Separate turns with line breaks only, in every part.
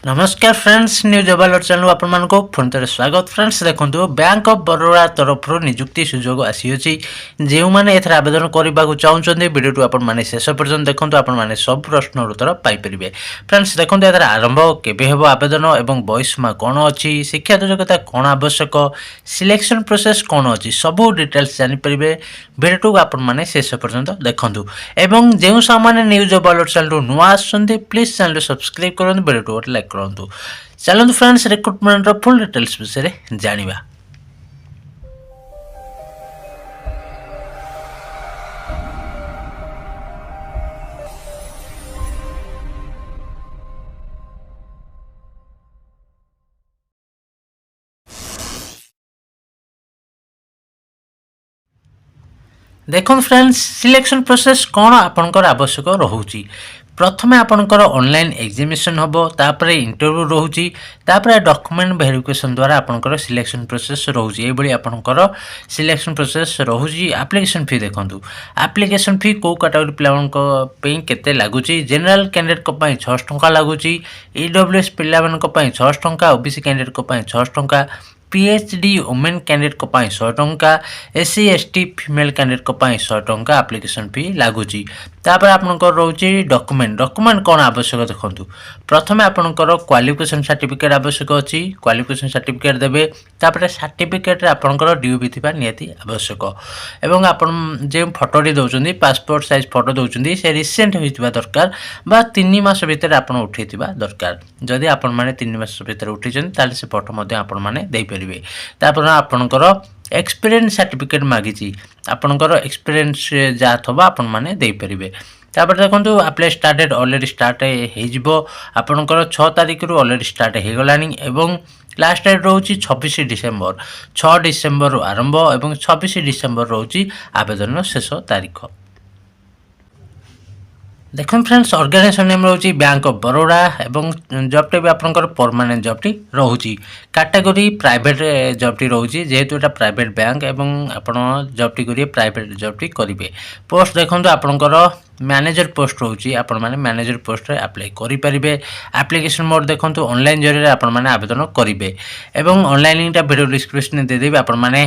नमस्कार friends news alert channel आपण को पुणी थे स्वागत। फ्रेंड्स देखो बैंक ऑफ बरोड़ा तरफ निजुक्ति सुजोग आसी जो मैंने एथर आवेदन करने को चाहते वीडियो आपने शेष पर्यटन देखो आपने सब प्रश्न उत्तर पाइपर। फ्रेंड्स देखो यार आरंभ केबे हेबो आवेदन एवं बयसीमा कौन अच्छी शिक्षा योग्यता कौन आवश्यक सिलेक्शन प्रोसेस कौन अच्छी सब डिटेल्स जानीपर वीडियो को आपने शेष पर्यटन देखूँ। एवं जो सामान्य न्यूज अलर्ट चैनल नुआ आसुँच प्लीज चैनल सब्सक्राइब करूँ वीडियो लाइक करूँ। चलते फ्रेंड्स रिक्रुटमेंट फुल डिटेल्स विषय जानिबा। देखो फ्रेंड्स सिलेक्शन प्रोसेस कौन आपनकर आवश्यक रोची। प्रथमे आपनकर ऑनलाइन एग्जामिनेशन होबो तापर इंटरव्यू रोची तापर डॉक्यूमेंट वेरिफिकेशन द्वारा आपनकर सिलेक्शन प्रोसेस रोची। ए बळी आपनकर सिलेक्शन प्रोसेस रोची। एप्लीकेशन फी देखंतु एप्लीकेशन फी को कैटेगरी पिलावन को पे केते लागुची। जनरल कैंडिडेट को पई 6 टंका लागुची। ईडब्ल्यूएस पिलावन को पई 6 टंका। ओबीसी कैंडिडेट को पई 6 टंका। पीएचडी वुमेन कैंडिडेट को पाई 100 टंका। एससी एसटी फीमेल कैंडिडेट को पाई 100 टंका एप्लीकेशन फी लागुची। तापर आपनकर रोची डॉक्यूमेंट कौन आवश्यक देखंतु। प्रथमे आपनकर क्वालिफिकेशन सर्टिफिकेट आवश्यक अछि। क्वालिफिकेशन सर्टिफिकेट देबे तापर सर्टिफिकेट रे आपनकर ड्यू थिबा नियति आवश्यक। एवं आपन जे फोटोडी दउचंदी पासपोर्ट साइज फोटो दउचंदी से रिसेंट होइतिबा दरकार बा 3 मास भीतर आपन उठैतिबा दरकार। जदि आपन माने 3 मास भीतर उठैछन ताले से फोटो मध्ये आपन माने देई परिबे। तापर आपनकर एक्सपीरियंस सर्टिफिकेट मागिची। आपनकर एक्सपीरियंस जा थबा आपन माने देई परिबे। तापर देखंतु अप्लाई स्टार्टेड ऑलरेडी स्टार्ट हे जिवो। आपनकर 6 तारिख रु ऑलरेडी स्टार्ट हे गलानी एवं लास्ट डेट रोची 26 डिसेंबर। 6 डिसेंबर आरंभ एवं 26 डिसेंबर रोची आवेदन शेष तारीख। देखो फ्रेंड्स ऑर्गेनाइजेशन नेम रोची बैंक ऑफ बरोड़ा एवं जॉब टे भी आपनकर परमानेंट जॉब टी रोची। कैटेगरी प्राइवेट जॉब टी रोची जेहेतु एटा प्राइवेट बैंक एवं आपण जॉब टी करिए प्राइवेट जॉब टी करिवे। पोस्ट देखंतु आपनकर मैनेजर पोस्ट रोची। आपण माने मैनेजर पोस्ट रे अप्लाई करि परिबे। एप्लीकेशन मोड देखंतु ऑनलाइन जरिए आपण माने आवेदन करिवे एवं ऑनलाइन लिंक टा वीडियो डिस्क्रिप्शन दे देबे। आपण माने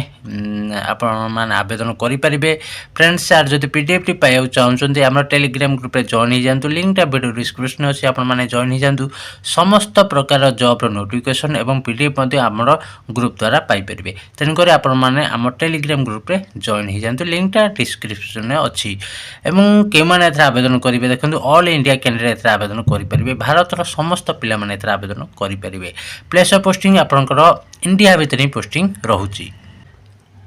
आवेदन करि परिबे। फ्रेंड्स यार जदि पीडीएफ टी पाइउ चाहउछन्ती हमर टेलीग्राम ग्रुप रे जॉइन हो जांतु। लिंक टा वीडियो डिस्क्रिप्शन अछि। आपण माने जॉइन हो जांतु। समस्त प्रकार जॉब रो नोटिफिकेशन एवं पीडीएफ मध्ये हमर ग्रुप द्वारा पाइ परिबे। तेन करे आपण माने हमर टेलीग्राम ग्रुप रे जॉइन हो जांतु। लिंक टा डिस्क्रिप्शन रे अछि। एवं के माने एथरा आवेदन करिवे देखंतु ऑल इंडिया कैंडिडेट एथरा आवेदन करि परिबे। भारत रो समस्त पिला माने एथरा आवेदन करि परिबे। प्लेस ऑफ पोस्टिंग आपनकर इंडिया भितर ही पोस्टिंग रहउची।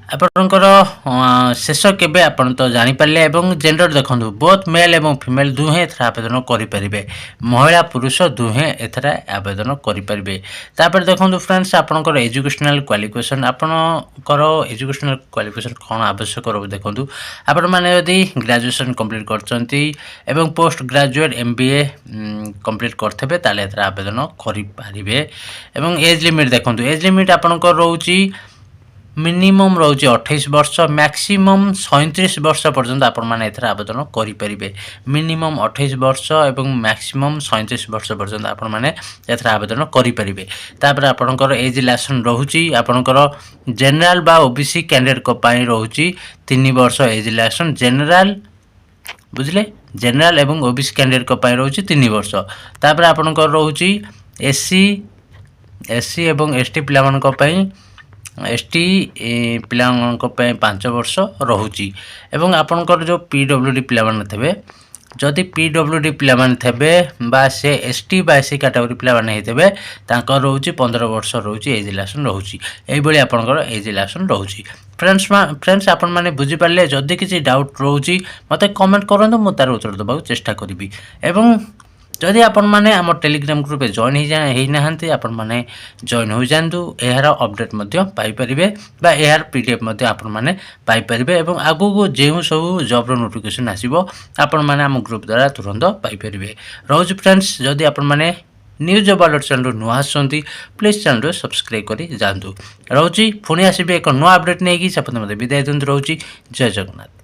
आपनकर शेष केबे आपन तो जानि पारले एवं जेंडर देखंतु बोथ मेल एवं फीमेल दुहे एथरा आवेदन करि परिबे। महिला पुरुष दुहे एथरा आवेदन करि परिबे। तापर देखंतु फ्रेंड्स आपनकर एजुकेशनल क्वालिफिकेशन आपनकर एजुकेशनल क्वालिफिकेशन कोन आवश्यक रहबो देखंतु। आपन माने यदि ग्रेजुएशन कंप्लीट करचंती एवं पोस्ट ग्रेजुएट एमबीए कंप्लीट करथबे ताले एथरा आवेदन करि परिबे। एवं एज लिमिट देखंतु एज लिमिट आपनकर रहउची मिनिमम रोचे 28 वर्ष मैक्सिमम 37 वर्ष पर्यंत आपण माने एथरा आवेदन करि परिबे। मिनिमम 28 वर्ष एवं मैक्सिमम 37 वर्ष पर्यंत आपण माने एथरा आवेदन करि परिबे। तापर आपनकर एज रिलेशन रहउची। आपनकर जनरल बा ओबीसी कैंडिडेट को पाई रहउची 3 वर्ष एज रिलेशन। जनरल बुझले जनरल एवं ओबीसी कैंडिडेट को पाई रहउची 3 वर्ष। तापर आपनकर रहउची एससी एवं एसटी पिला मन को पाई एसटी पिलांग को 5 वर्ष रहउची। एवं आपनकर जो पीडब्ल्यूडी पिला माने थबे जदि पीडब्ल्यूडी पिला माने थबे बा से एसटी बा एससी कैटेगरी पिला माने हेतबे तांकर रहउची 15 वर्ष रहउची एज रिलेशन रहउची। एई बळी आपनकर एज रिलेशन रहउची। फ्रेंड्स आपण माने बुझी पारले जदि किछि डाउट रहउची मते कमेंट करंतु मु तार उत्तर दबाउ चेष्टा करिवि। एवं जदि आपण माने हमर टेलीग्राम ग्रुप जॉइन हेई नाहंती आपण माने जॉइन हो जांतु। एहार अपडेट मध्ये पाई परिबे बा एहार पीडीएफ मध्ये आपण माने पाई परिबे। एवं आगु को जेउ सब जॉब रो नोटिफिकेशन आसीबो आपण माने हम ग्रुप द्वारा तुरंत पाई परिबे। रोज फ्रेंड्स जदि आपण माने न्यूज अलर्ट चैनल नुआ आसंती प्लीज चैनल सब्सक्राइब करी जांतु। रोजी पुणी आसीबे एक नुआ अपडेट नेकी सपन मते विदाय दंतु। रोजी जय जगन्नाथ।